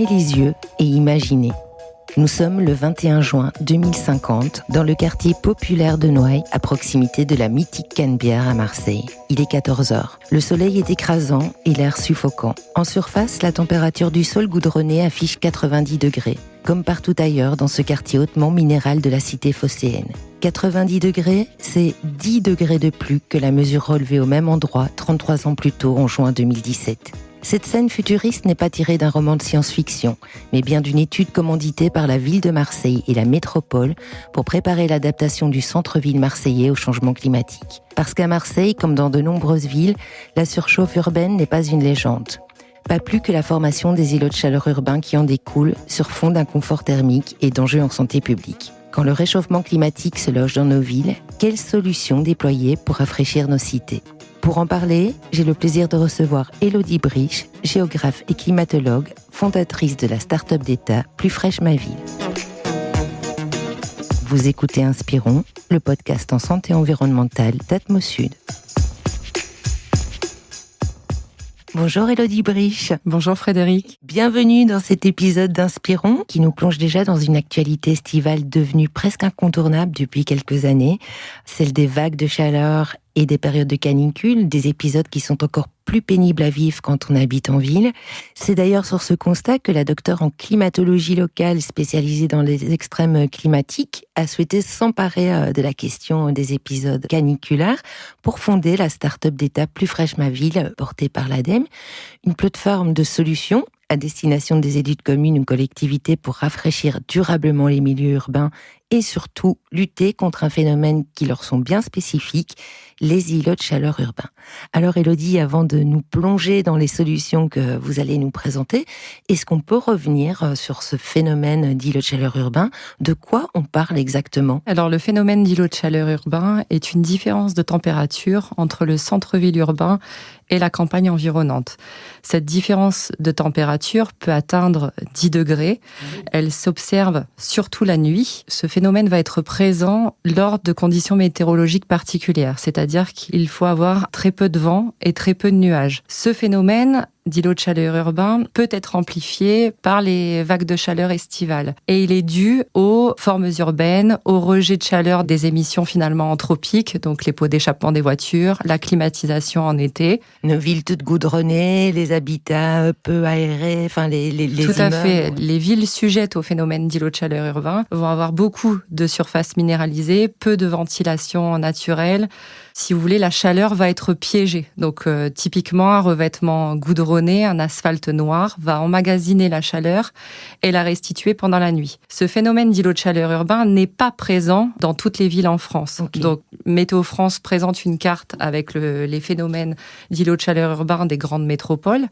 Fermez les yeux et imaginez. Nous sommes le 21 juin 2050 dans le quartier populaire de Noailles, à proximité de la mythique Canebière à Marseille. Il est 14h. Le soleil est écrasant et l'air suffocant. En surface, la température du sol goudronné affiche 90 degrés, comme partout ailleurs dans ce quartier hautement minéral de la cité phocéenne. 90 degrés, c'est 10 degrés de plus que la mesure relevée au même endroit 33 ans plus tôt en juin 2017. Cette scène futuriste n'est pas tirée d'un roman de science-fiction, mais bien d'une étude commanditée par la ville de Marseille et la métropole pour préparer l'adaptation du centre-ville marseillais au changement climatique. Parce qu'à Marseille, comme dans de nombreuses villes, la surchauffe urbaine n'est pas une légende. Pas plus que la formation des îlots de chaleur urbains qui en découlent sur fond d'inconfort thermique et d'enjeux en santé publique. Quand le réchauffement climatique se loge dans nos villes, quelles solutions déployer pour rafraîchir nos cités ? Pour en parler, j'ai le plaisir de recevoir Élodie Briche, géographe et climatologue, fondatrice de la start-up d'État Plus fraîche ma ville. Vous écoutez Inspirons, le podcast en santé environnementale d'Atmosud. Bonjour Élodie Briche. Bonjour Frédéric. Bienvenue dans cet épisode d'Inspirons qui nous plonge déjà dans une actualité estivale devenue presque incontournable depuis quelques années, celle des vagues de chaleur et des périodes de canicule, des épisodes qui sont encore plus pénibles à vivre quand on habite en ville. C'est d'ailleurs sur ce constat que la docteure en climatologie locale spécialisée dans les extrêmes climatiques a souhaité s'emparer de la question des épisodes caniculaires pour fonder la start-up d'État Plus fraîche ma ville, portée par l'ADEME, une plateforme de solutions à destination des élus de communes ou collectivités pour rafraîchir durablement les milieux urbains et surtout lutter contre un phénomène qui leur sont bien spécifiques, les îlots de chaleur urbains. Alors Élodie, avant de nous plonger dans les solutions que vous allez nous présenter, est-ce qu'on peut revenir sur ce phénomène d'îlots de chaleur urbains ? De quoi on parle exactement ? Alors le phénomène d'îlot de chaleur urbain est une différence de température entre le centre-ville urbain et la campagne environnante. Cette différence de température peut atteindre 10 degrés. Elle s'observe surtout la nuit. Ce phénomène va être présent lors de conditions météorologiques particulières, c'est-à-dire qu'il faut avoir très peu de vent et très peu de nuages. Ce phénomène d'îlot de chaleur urbain peut être amplifié par les vagues de chaleur estivales. Et il est dû aux formes urbaines, au rejet de chaleur des émissions finalement anthropiques, donc les pots d'échappement des voitures, la climatisation en été. Nos villes toutes goudronnées, les habitats peu aérés, enfin les Tout à immeubles. fait. Les villes sujettes au phénomène d'îlot de chaleur urbain vont avoir beaucoup de surfaces minéralisées, peu de ventilation naturelle. Si vous voulez, la chaleur va être piégée. Donc, typiquement, un revêtement goudronné, un asphalte noir, va emmagasiner la chaleur et la restituer pendant la nuit. Ce phénomène d'îlot de chaleur urbain n'est pas présent dans toutes les villes en France. Okay. Donc, Météo France présente une carte avec les phénomènes d'îlot de chaleur urbain des grandes métropoles,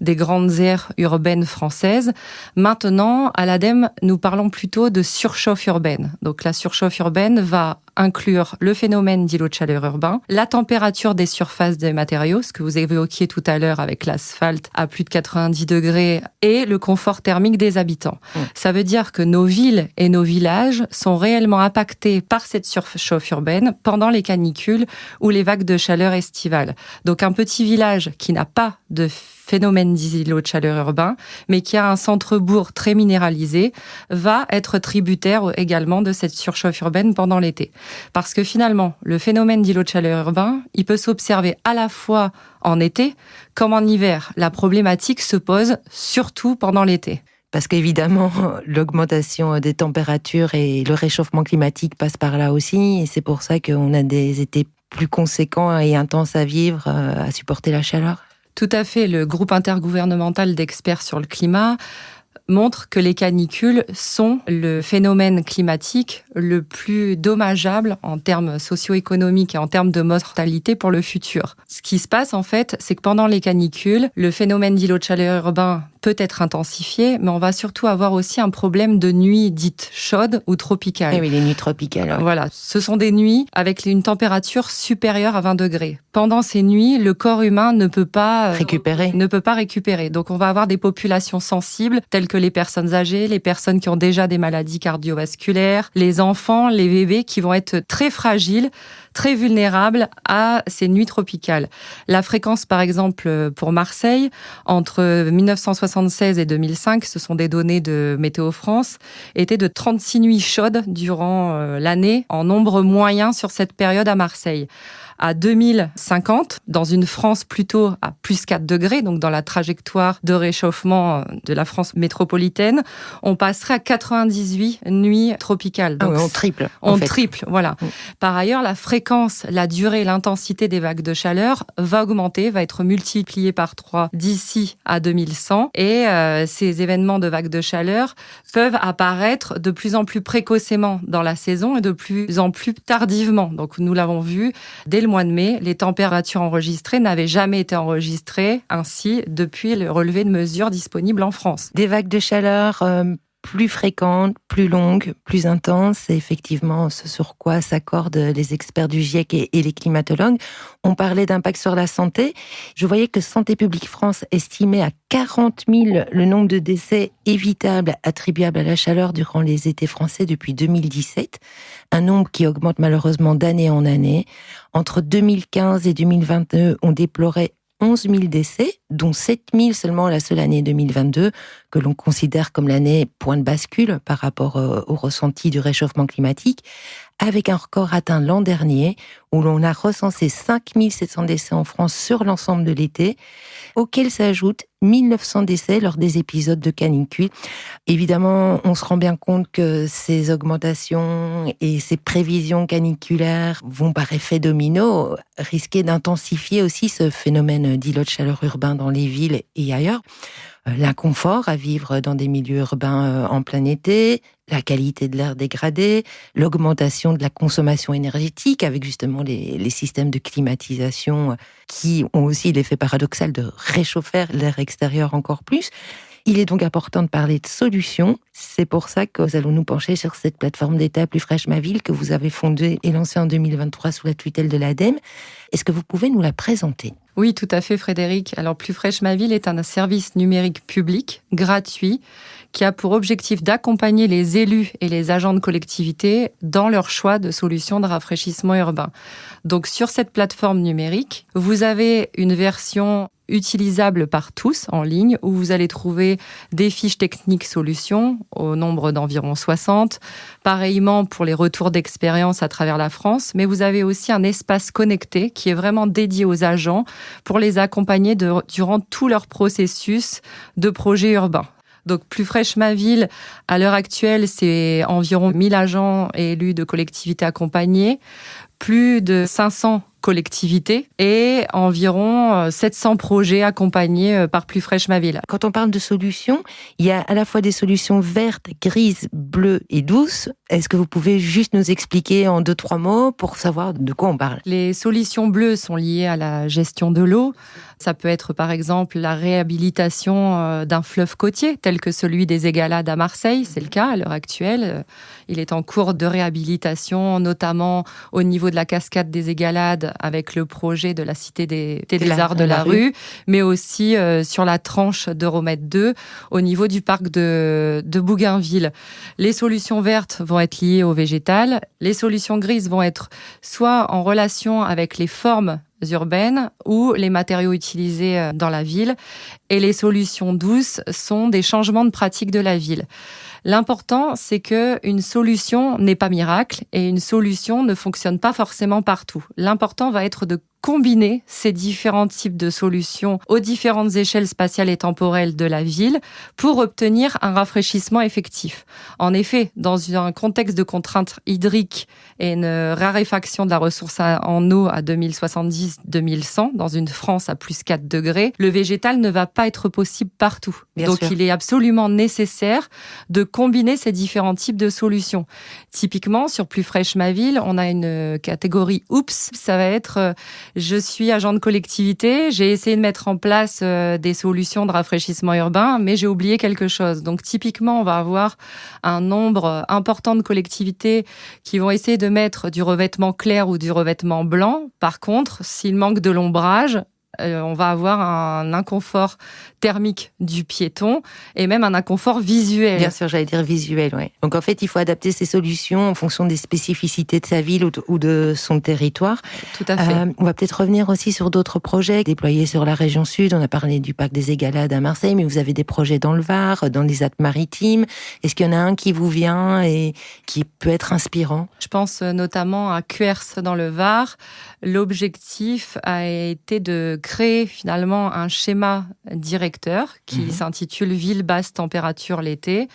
des grandes aires urbaines françaises. Maintenant, à l'ADEME, nous parlons plutôt de surchauffe urbaine. Donc, la surchauffe urbaine va inclure le phénomène d'îlot de chaleur urbain, la température des surfaces des matériaux, ce que vous évoquiez tout à l'heure avec l'asphalte à plus de 90 degrés, et le confort thermique des habitants. Ça veut dire que nos villes et nos villages sont réellement impactés par cette surchauffe urbaine pendant les canicules ou les vagues de chaleur estivales. Donc un petit village qui n'a pas de phénomène d'îlot de chaleur urbain, mais qui a un centre-bourg très minéralisé, va être tributaire également de cette surchauffe urbaine pendant l'été. Parce que finalement, le phénomène d'îlot de chaleur urbain, il peut s'observer à la fois en été comme en hiver. La problématique se pose surtout pendant l'été. Parce qu'évidemment, l'augmentation des températures et le réchauffement climatique passent par là aussi, et c'est pour ça qu'on a des étés plus conséquents et intenses à vivre, à supporter la chaleur. Tout à fait. Le groupe intergouvernemental d'experts sur le climat montre que les canicules sont le phénomène climatique le plus dommageable en termes socio-économiques et en termes de mortalité pour le futur. Ce qui se passe, en fait, c'est que pendant les canicules, le phénomène d'îlot de chaleur urbain peut être intensifié, mais on va surtout avoir aussi un problème de nuits dites chaudes ou tropicales. Eh oui, les nuits tropicales. Ouais. Voilà, ce sont des nuits avec une température supérieure à 20 degrés. Pendant ces nuits, le corps humain ne peut pas récupérer. Donc on va avoir des populations sensibles, telles que les personnes âgées, les personnes qui ont déjà des maladies cardiovasculaires, les enfants, les bébés qui vont être très fragiles, très vulnérables à ces nuits tropicales. La fréquence, par exemple, pour Marseille, entre 1976 et 2005, ce sont des données de Météo France, était de 36 nuits chaudes durant l'année, en nombre moyen sur cette période à Marseille. À 2050, dans une France plutôt à plus 4 degrés, donc dans la trajectoire de réchauffement de la France métropolitaine, on passerait à 98 nuits tropicales. Donc, on triple. On triple, voilà. Par ailleurs, la fréquence, la durée et l'intensité des vagues de chaleur va augmenter, va être multipliée par 3 d'ici à 2100. Et ces événements de vagues de chaleur peuvent apparaître de plus en plus précocement dans la saison et de plus en plus tardivement. Donc nous l'avons vu, dès le mois de mai, les températures enregistrées n'avaient jamais été enregistrées ainsi depuis le relevé de mesures disponibles en France. Des vagues de chaleur plus fréquentes, plus longues, plus intenses, c'est effectivement ce sur quoi s'accordent les experts du GIEC et les climatologues. On parlait d'impact sur la santé. Je voyais que Santé publique France estimait à 40 000 le nombre de décès évitables attribuables à la chaleur durant les étés français depuis 2017. Un nombre qui augmente malheureusement d'année en année. Entre 2015 et 2022, on déplorait 11 000 décès, dont 7 000 seulement la seule année 2022, que l'on considère comme l'année point de bascule par rapport au ressenti du réchauffement climatique, avec un record atteint l'an dernier, où l'on a recensé 5 700 décès en France sur l'ensemble de l'été, auxquels s'ajoutent 1 900 décès lors des épisodes de canicule. Évidemment, on se rend bien compte que ces augmentations et ces prévisions caniculaires vont par effet domino risquer d'intensifier aussi ce phénomène d'îlots de chaleur urbain dans les villes et ailleurs. L'inconfort à vivre dans des milieux urbains en plein été, la qualité de l'air dégradée, l'augmentation de la consommation énergétique avec justement les systèmes de climatisation qui ont aussi l'effet paradoxal de réchauffer l'air extérieur encore plus. Il est donc important de parler de solutions. C'est pour ça que nous allons nous pencher sur cette plateforme d'État Plus fraîche ma ville que vous avez fondée et lancée en 2023 sous la tutelle de l'ADEME. Est-ce que vous pouvez nous la présenter ? Oui, tout à fait, Frédéric. Alors, Plus fraîche ma ville est un service numérique public, gratuit, qui a pour objectif d'accompagner les élus et les agents de collectivité dans leur choix de solutions de rafraîchissement urbain. Donc, sur cette plateforme numérique, vous avez une version utilisable par tous en ligne où vous allez trouver des fiches techniques solutions au nombre d'environ 60, pareillement pour les retours d'expérience à travers la France, mais vous avez aussi un espace connecté qui est vraiment dédié aux agents pour les accompagner durant tout leur processus de projet urbain. Donc, Plus fraîche ma ville, à l'heure actuelle, c'est environ 1000 agents et élus de collectivités accompagnés, plus de 500 collectivités et environ 700 projets accompagnés par Plus fraîche ma ville. Quand on parle de solutions, il y a à la fois des solutions vertes, grises, bleues et douces. Est-ce que vous pouvez juste nous expliquer en 2-3 mots pour savoir de quoi on parle ? Les solutions bleues sont liées à la gestion de l'eau. Ça peut être par exemple la réhabilitation d'un fleuve côtier tel que celui des Égalades à Marseille. C'est le cas à l'heure actuelle. Il est en cours de réhabilitation, notamment au niveau de la cascade des Égalades avec le projet de la Cité des Arts de la Rue, mais aussi sur la tranche d'Euromède 2 au niveau du parc de Bougainville. Les solutions vertes vont être liées au végétal. Les solutions grises vont être soit en relation avec les formes urbaines ou les matériaux utilisés dans la ville. Et les solutions douces sont des changements de pratique de la ville. L'important, c'est qu'une solution n'est pas miracle et une solution ne fonctionne pas forcément partout. L'important va être de combiner ces différents types de solutions aux différentes échelles spatiales et temporelles de la ville pour obtenir un rafraîchissement effectif. En effet, dans un contexte de contraintes hydriques et une raréfaction de la ressource en eau à 2070-2100, dans une France à plus 4 degrés, le végétal ne va pas être possible partout. Donc, il est absolument nécessaire de combiner ces différents types de solutions. Typiquement, sur Plus fraîche ma ville, on a une catégorie « Oups ». Ça va être je suis agent de collectivité, j'ai essayé de mettre en place des solutions de rafraîchissement urbain, mais j'ai oublié quelque chose. Donc, typiquement, on va avoir un nombre important de collectivités qui vont essayer de mettre du revêtement clair ou du revêtement blanc. Par contre, s'il manque de l'ombrage, on va avoir un inconfort thermique du piéton et même un inconfort visuel. Bien sûr, j'allais dire visuel, oui. Donc en fait, il faut adapter ces solutions en fonction des spécificités de sa ville ou de son territoire. Tout à fait. On va peut-être revenir aussi sur d'autres projets déployés sur la région sud. On a parlé du parc des Égalades à Marseille, mais vous avez des projets dans le Var, dans les Alpes-Maritimes. Est-ce qu'il y en a un qui vous vient et qui peut être inspirant ? Je pense notamment à Cuers dans le Var. L'objectif a été de créer finalement un schéma directeur qui s'intitule Ville basse température l'été.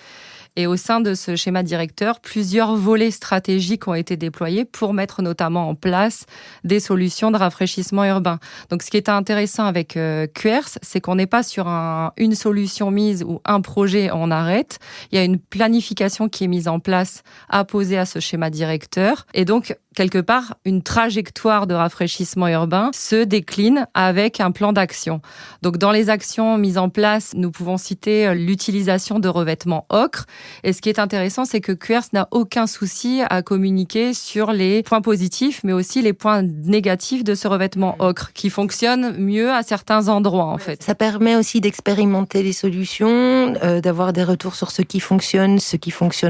Et au sein de ce schéma directeur, plusieurs volets stratégiques ont été déployés pour mettre notamment en place des solutions de rafraîchissement urbain. Donc, ce qui est intéressant avec Cuers, c'est qu'on n'est pas sur une solution mise ou un projet on arrête. Il y a une planification qui est mise en place, apposée à ce schéma directeur. Et donc, quelque part, une trajectoire de rafraîchissement urbain se décline avec un plan d'action. Donc, dans les actions mises en place, nous pouvons citer l'utilisation de revêtements ocre. Et ce qui est intéressant, c'est que Cuers n'a aucun souci à communiquer sur les points positifs, mais aussi les points négatifs de ce revêtement ocre, qui fonctionne mieux à certains endroits, en fait. Ça permet aussi d'expérimenter les solutions, d'avoir des retours sur ce qui fonctionne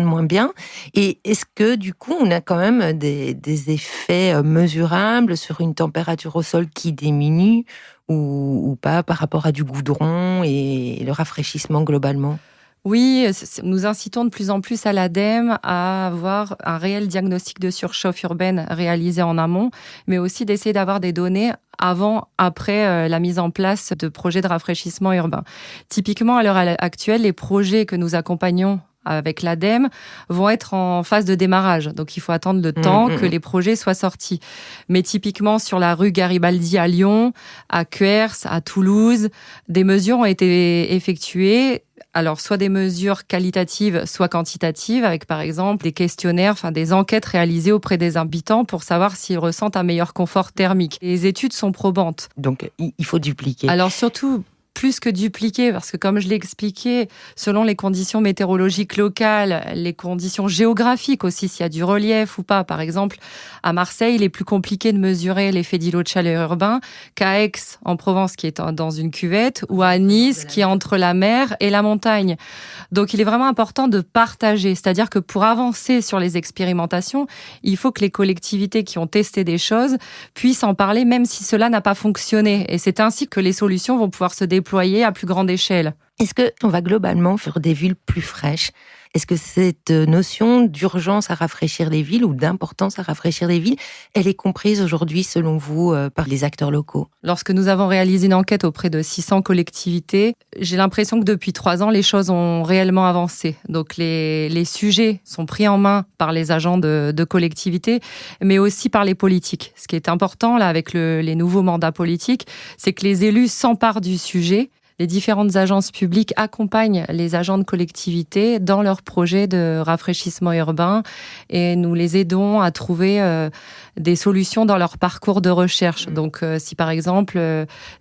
moins bien. Et est-ce que, du coup, on a quand même des effets mesurables sur une température au sol qui diminue ou pas par rapport à du goudron et le rafraîchissement globalement ? Oui, nous incitons de plus en plus à l'ADEME à avoir un réel diagnostic de surchauffe urbaine réalisé en amont, mais aussi d'essayer d'avoir des données avant, après la mise en place de projets de rafraîchissement urbain. Typiquement, à l'heure actuelle, les projets que nous accompagnons avec l'ADEME vont être en phase de démarrage. Donc, il faut attendre le temps que les projets soient sortis. Mais typiquement, sur la rue Garibaldi à Lyon, à Cuers, à Toulouse, des mesures ont été effectuées. Alors, soit des mesures qualitatives, soit quantitatives, avec par exemple des questionnaires, des enquêtes réalisées auprès des habitants pour savoir s'ils ressentent un meilleur confort thermique. Les études sont probantes. Donc, il faut dupliquer. Alors, surtout, plus que dupliquer, parce que comme je l'ai expliqué, selon les conditions météorologiques locales, les conditions géographiques aussi, s'il y a du relief ou pas. Par exemple, à Marseille, il est plus compliqué de mesurer l'effet d'îlot de chaleur urbain qu'à Aix, en Provence, qui est dans une cuvette, ou à Nice, qui est entre la mer et la montagne. Donc, il est vraiment important de partager. C'est-à-dire que pour avancer sur les expérimentations, il faut que les collectivités qui ont testé des choses puissent en parler, même si cela n'a pas fonctionné. Et c'est ainsi que les solutions vont pouvoir se déployer à plus grande échelle. Est-ce qu'on va globalement faire des villes plus fraîches ? Est-ce que cette notion d'urgence à rafraîchir les villes ou d'importance à rafraîchir les villes, elle est comprise aujourd'hui, selon vous, par les acteurs locaux ? Lorsque nous avons réalisé une enquête auprès de 600 collectivités, j'ai l'impression que depuis 3 ans, les choses ont réellement avancé. Donc les sujets sont pris en main par les agents de collectivités, mais aussi par les politiques. Ce qui est important là avec les nouveaux mandats politiques, c'est que les élus s'emparent du sujet. Les différentes agences publiques accompagnent les agents de collectivité dans leurs projets de rafraîchissement urbain et nous les aidons à trouver des solutions dans leur parcours de recherche. Donc, si par exemple,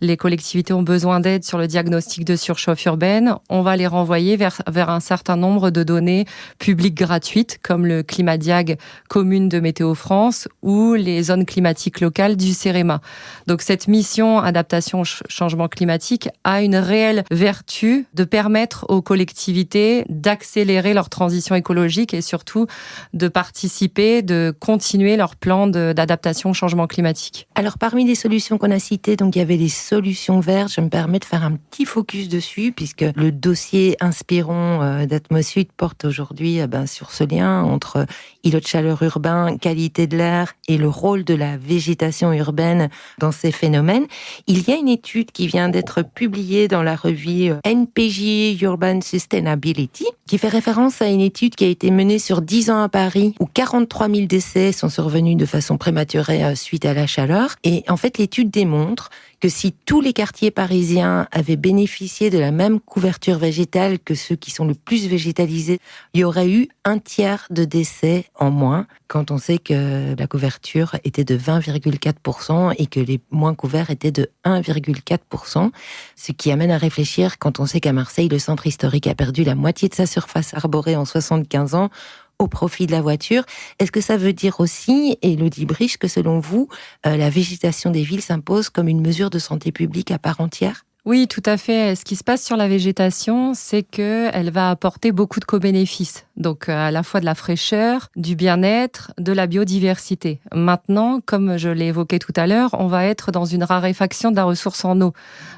les collectivités ont besoin d'aide sur le diagnostic de surchauffe urbaine, on va les renvoyer vers un certain nombre de données publiques gratuites, comme le Climadiag commune de Météo France ou les zones climatiques locales du CEREMA. Donc, cette mission adaptation changement climatique a une réelle vertu de permettre aux collectivités d'accélérer leur transition écologique et surtout de participer, de continuer leur plan d'adaptation au changement climatique. Alors, parmi les solutions qu'on a citées, donc il y avait les solutions vertes. Je me permets de faire un petit focus dessus, puisque le dossier Inspirons d'Atmosud porte aujourd'hui sur ce lien entre îlots de chaleur urbain, qualité de l'air et le rôle de la végétation urbaine dans ces phénomènes. Il y a une étude qui vient d'être publiée dans la revue NPJ Urban Sustainability, qui fait référence à une étude qui a été menée sur 10 ans à Paris, où 43 000 décès sont survenus de façon prématurée suite à la chaleur. Et en fait, l'étude démontre que si tous les quartiers parisiens avaient bénéficié de la même couverture végétale que ceux qui sont le plus végétalisés, il y aurait eu 1/3 de décès en moins, quand on sait que la couverture était de 20,4% et que les moins couverts étaient de 1,4%. Ce qui amène à réfléchir quand on sait qu'à Marseille, le centre historique a perdu la moitié de sa surface arborée en 75 ans, au profit de la voiture. Est-ce que ça veut dire aussi, Élodie Briche, que selon vous, la végétation des villes s'impose comme une mesure de santé publique à part entière ? Oui, tout à fait. Ce qui se passe sur la végétation, c'est qu'elle va apporter beaucoup de co-bénéfices. Donc, à la fois de la fraîcheur, du bien-être, de la biodiversité. Maintenant, comme je l'ai évoqué tout à l'heure, on va être dans une raréfaction de la ressource en eau.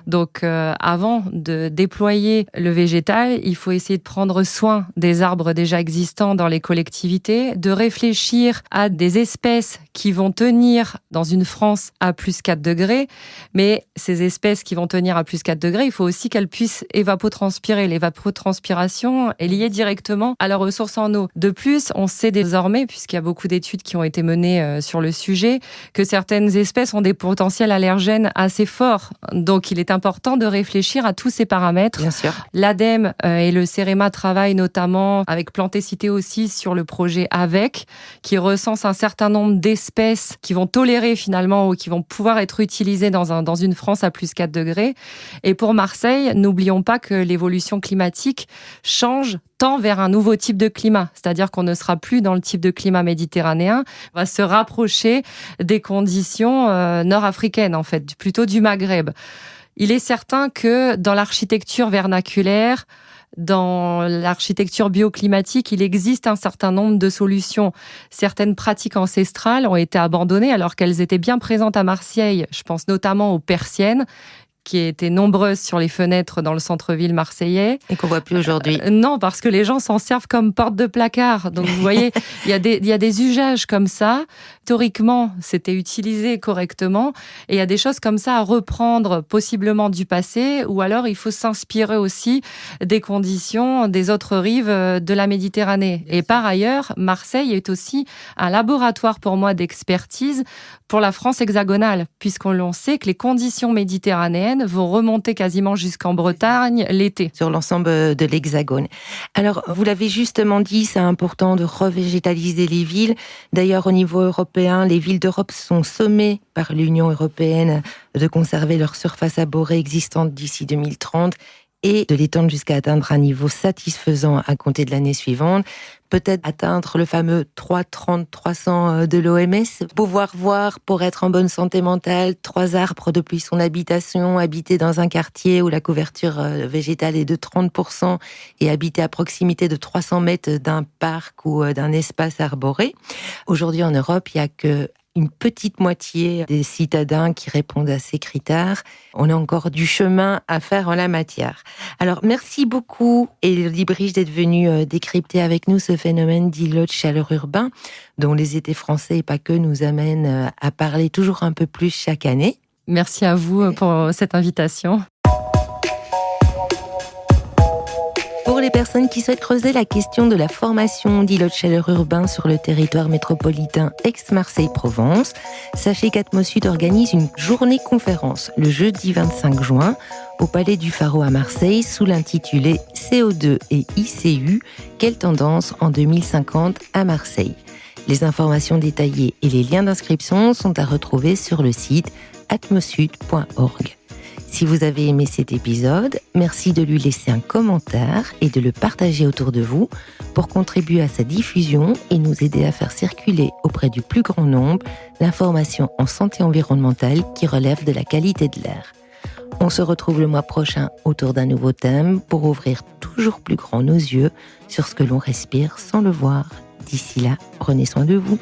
Donc, avant de déployer le végétal, il faut essayer de prendre soin des arbres déjà existants dans les collectivités, de réfléchir à des espèces qui vont tenir dans une France à plus 4 degrés. Mais ces espèces qui vont tenir à plus 4 degrés, il faut aussi qu'elles puissent évapotranspirer. L'évapotranspiration est liée directement à leur ressources en eau. De plus, on sait désormais, puisqu'il y a beaucoup d'études qui ont été menées sur le sujet, que certaines espèces ont des potentiels allergènes assez forts. Donc, il est important de réfléchir à tous ces paramètres. Bien sûr. L'ADEME et le CEREMA travaillent notamment avec Plantécité aussi sur le projet AVEC, qui recense un certain nombre d'espèces qui vont tolérer finalement ou qui vont pouvoir être utilisées dans une France à plus 4 degrés. Et pour Marseille, n'oublions pas que l'évolution climatique change tend vers un nouveau type de climat, c'est-à-dire qu'on ne sera plus dans le type de climat méditerranéen, on va se rapprocher des conditions nord-africaines en fait, plutôt du Maghreb. Il est certain que dans l'architecture vernaculaire, dans l'architecture bioclimatique, il existe un certain nombre de solutions. Certaines pratiques ancestrales ont été abandonnées alors qu'elles étaient bien présentes à Marseille. Je pense notamment aux persiennes, qui étaient nombreuses sur les fenêtres dans le centre-ville marseillais. Et qu'on voit plus aujourd'hui. Non, parce que les gens s'en servent comme porte de placard. Donc, vous voyez, il y a des usages comme ça. Historiquement, c'était utilisé correctement. Et il y a des choses comme ça à reprendre, possiblement du passé, ou alors il faut s'inspirer aussi des conditions des autres rives de la Méditerranée. Et par ailleurs, Marseille est aussi un laboratoire pour moi d'expertise pour la France hexagonale, puisqu'on sait que les conditions méditerranéennes vont remonter quasiment jusqu'en Bretagne l'été. Sur l'ensemble de l'Hexagone. Alors, vous l'avez justement dit, c'est important de revégétaliser les villes. D'ailleurs, au niveau européen, les villes d'Europe sont sommées par l'Union européenne de conserver leur surface arborée existante d'ici 2030 et de l'étendre jusqu'à atteindre un niveau satisfaisant à compter de l'année suivante. Peut-être atteindre le fameux 330-300 de l'OMS, pouvoir voir, pour être en bonne santé mentale, 3 arbres depuis son habitation, habiter dans un quartier où la couverture végétale est de 30% et habiter à proximité de 300 mètres d'un parc ou d'un espace arboré. Aujourd'hui en Europe, il n'y a que une petite moitié des citadins qui répondent à ces critères. On a encore du chemin à faire en la matière. Alors, merci beaucoup, Élodie Briche, d'être venue décrypter avec nous ce phénomène d'îlot de chaleur urbain, dont les étés français et pas que nous amènent à parler toujours un peu plus chaque année. Merci à vous pour cette invitation. Pour les personnes qui souhaitent creuser la question de la formation d'îlots de chaleur urbain sur le territoire métropolitain Aix-Marseille-Provence, sachez qu'Atmosud organise une journée-conférence le jeudi 25 juin au Palais du Pharo à Marseille sous l'intitulé CO2 et ICU, quelle tendance en 2050 à Marseille. Les informations détaillées et les liens d'inscription sont à retrouver sur le site atmosud.org. Si vous avez aimé cet épisode, merci de lui laisser un commentaire et de le partager autour de vous pour contribuer à sa diffusion et nous aider à faire circuler auprès du plus grand nombre l'information en santé environnementale qui relève de la qualité de l'air. On se retrouve le mois prochain autour d'un nouveau thème pour ouvrir toujours plus grand nos yeux sur ce que l'on respire sans le voir. D'ici là, prenez soin de vous.